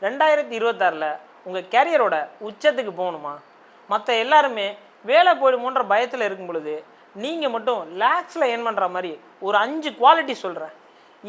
2026ல் உங்கள் கேரியரோட உச்சத்துக்கு போகணுமா? மற்ற எல்லாருமே வேலை போயிடுமோன்ற பயத்தில் இருக்கும் பொழுது நீங்கள் மட்டும் லேக்ஸில் ஏர்ன் பண்ணுற மாதிரி ஒரு 5 குவாலிட்டி சொல்கிறேன்.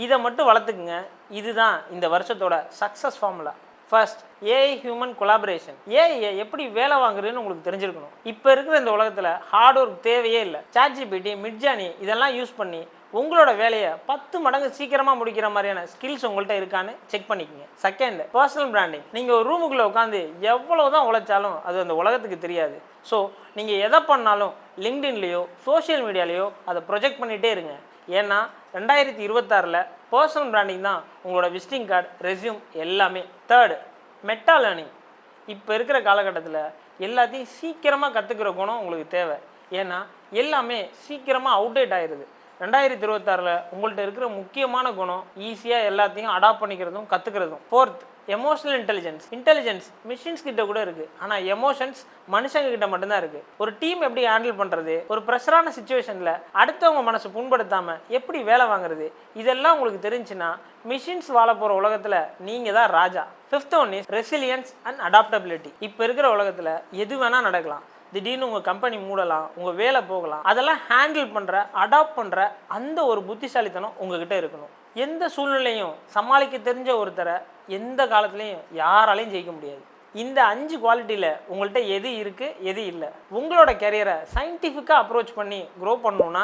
இதை மட்டும் வளர்த்துக்குங்க. இதுதான் இந்த வருஷத்தோட success formula. First, AI human collaboration. AI எப்படி வேலை வாங்குறதுன்னு உங்களுக்கு தெரிஞ்சிருக்கணும். இப்போ இருக்கிற இந்த உலகத்தில் ஹார்ட் ஒர்க் தேவையே இல்லை. சாட்ஜிபிடி, மிட்ஜானி இதெல்லாம் யூஸ் பண்ணி உங்களோட வேலையை 10 மடங்கு சீக்கிரமாக முடிக்கிற மாதிரியான ஸ்கில்ஸ் உங்கள்கிட்ட இருக்கான்னு செக் பண்ணிக்கோங்க. Second, personal branding. நீங்கள் ஒரு ரூமுக்குள்ளே உட்காந்து எவ்வளோ தான் உழைச்சாலும் அது அந்த உலகத்துக்கு தெரியாது. ஸோ நீங்கள் எதை பண்ணாலும் லிங்க்டின்லேயோ சோஷியல் மீடியாலேயோ அதை ப்ரொஜெக்ட் பண்ணிகிட்டே இருங்க. ஏன்னா 2026ல் பர்சனல் பிராண்டிங் தான் உங்களோட விசிட்டிங் கார்டு, ரெஸ்யூம் எல்லாமே. Third, meta learning. இப்போ இருக்கிற காலகட்டத்தில் எல்லாத்தையும் சீக்கிரமாக கற்றுக்கிற குணம் உங்களுக்கு தேவை. ஏன்னா எல்லாமே சீக்கிரமாக அவுடேட் ஆயிடுது. 2026ல் உங்கள்கிட்ட இருக்கிற முக்கியமான குணம் ஈஸியாக எல்லாத்தையும் அடாப்ட் பண்ணிக்கிறதும் கற்றுக்கிறதும். ஃபோர்த், எமோஷனல் இன்டெலிஜென்ஸ் மிஷின்ஸ் கிட்ட கூட இருக்குது. ஆனால் எமோஷன்ஸ் மனுஷங்க கிட்ட மட்டும்தான் இருக்குது. ஒரு டீம் எப்படி ஹேண்டில் பண்ணுறது, ஒரு ப்ரெஷரான சுச்சுவேஷனில் அடுத்தவங்க மனசு புண்படுத்தாமல் எப்படி வேலை வாங்குறது, இதெல்லாம் உங்களுக்கு தெரிஞ்சுன்னா மிஷின்ஸ் வாழ போகிற உலகத்தில் நீங்கள் தான் ராஜா. Fifth one is resilience and adaptability. இப்போ இருக்கிற உலகத்தில் எது வேணால் நடக்கலாம். திடீர்னு உங்கள் கம்பெனி மூடலாம், உங்கள் வேலை போகலாம். அதெல்லாம் ஹேண்டில் பண்ணுற, அடாப்ட் பண்ணுற அந்த ஒரு புத்திசாலித்தனம் உங்ககிட்ட இருக்கணும். எந்த சூழ்நிலையும் சமாளிக்க தெரிஞ்ச ஒருத்தரை எந்த காலத்துலேயும் யாராலையும் ஜெயிக்க முடியாது. இந்த 5 குவாலிட்டியில் உங்கள்கிட்ட எது இருக்குது, எது இல்லை. உங்களோட கேரியரை சயின்டிஃபிக்காக அப்ரோச் பண்ணி க்ரோ பண்ணணுன்னா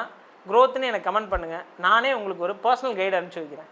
க்ரோத்துன்னு எனக்கு கமெண்ட் பண்ணுங்கள். நானே உங்களுக்கு ஒரு பர்சனல் கைடு அனுப்பிச்சி வைக்கிறேன்.